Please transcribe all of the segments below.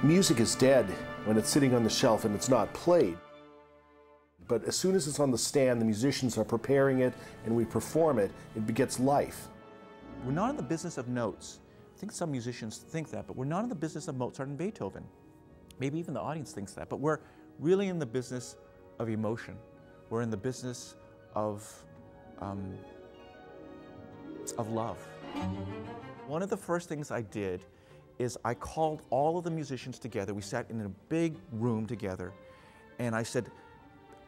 Music is dead when it's sitting on the shelf and it's not played. But as soon as it's on the stand, the musicians are preparing it and we perform it, it begets life. We're not in the business of notes. I think some musicians think that, but we're not in the business of Mozart and Beethoven. Maybe even the audience thinks that, but we're really in the business of emotion. We're in the business of love. One of the first things I did is I called all of the musicians together. We sat in a big room together, and I said,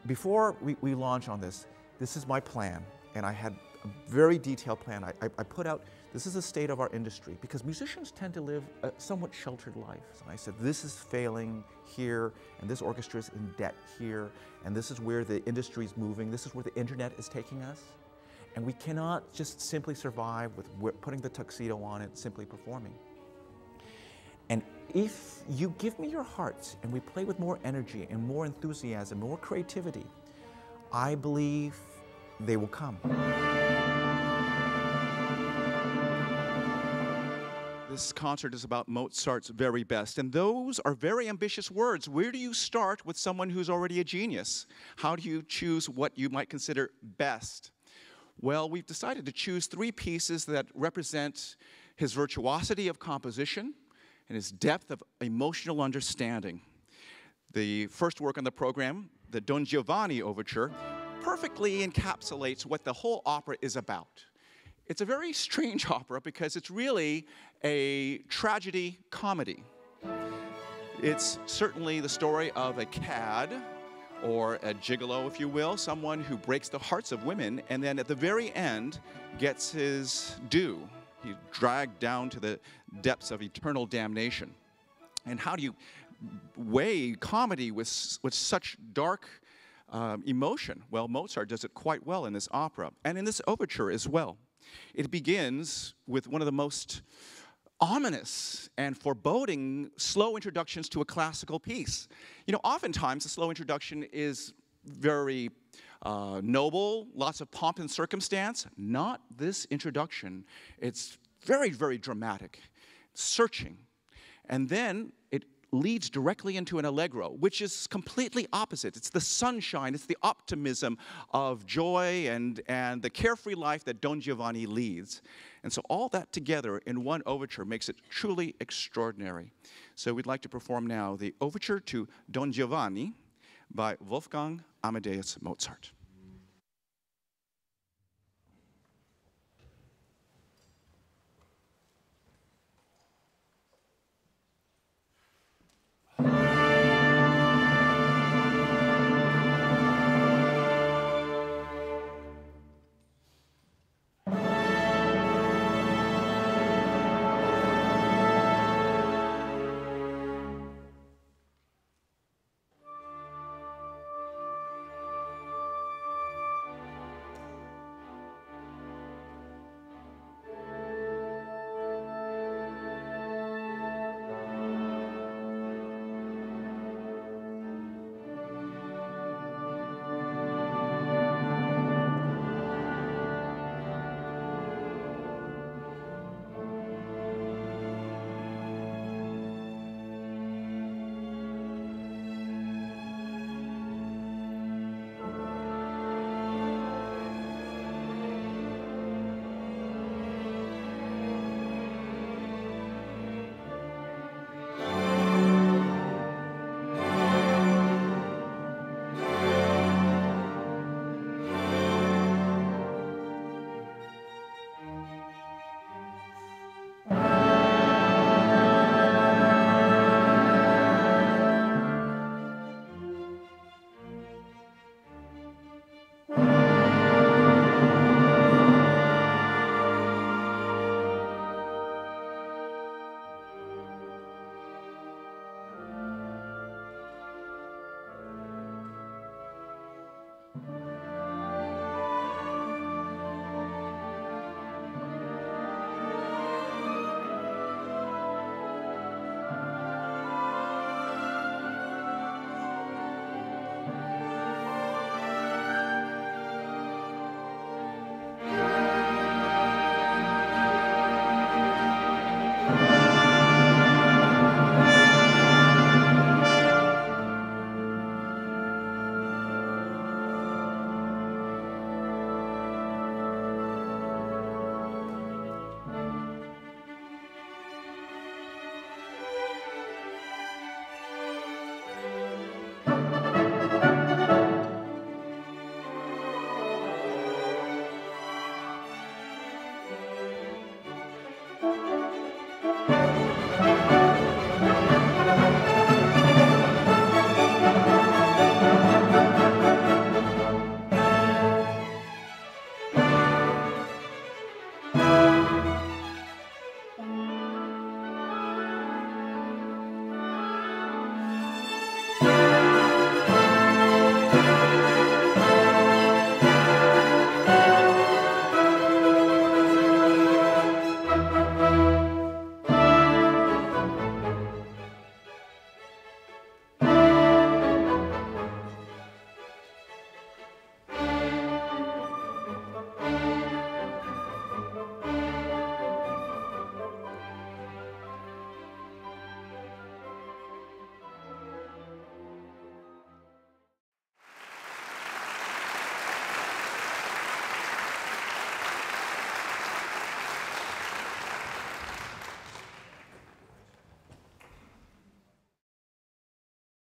before we launch on this, this is my plan. And I had a very detailed plan. I put out, this is the state of our industry, because musicians tend to live a somewhat sheltered life. And I said, this is failing here, and this orchestra is in debt here, and this is where the industry is moving, this is where the internet is taking us. And we cannot just simply survive with putting the tuxedo on and simply performing. And if you give me your hearts and we play with more energy and more enthusiasm, more creativity, I believe they will come. This concert is about Mozart's very best, and those are very ambitious words. Where do you start with someone who's already a genius? How do you choose what you might consider best? Well, we've decided to choose 3 pieces that represent his virtuosity of composition and his depth of emotional understanding. The first work on the program, the Don Giovanni Overture, perfectly encapsulates what the whole opera is about. It's a very strange opera because it's really a tragedy comedy. It's certainly the story of a cad, or a gigolo, if you will, someone who breaks the hearts of women and then at the very end gets his due. He's dragged down to the depths of eternal damnation. And how do you weigh comedy with such dark emotion? Well, Mozart does it quite well in this opera, and in this overture as well. It begins with one of the most ominous and foreboding slow introductions to a classical piece. You know, oftentimes the slow introduction is very noble, lots of pomp and circumstance. Not this introduction. It's very, very dramatic, searching. And then it leads directly into an allegro, which is completely opposite. It's the sunshine, it's the optimism of joy and the carefree life that Don Giovanni leads. And so all that together in one overture makes it truly extraordinary. So we'd like to perform now the Overture to Don Giovanni by Wolfgang Amadeus Mozart.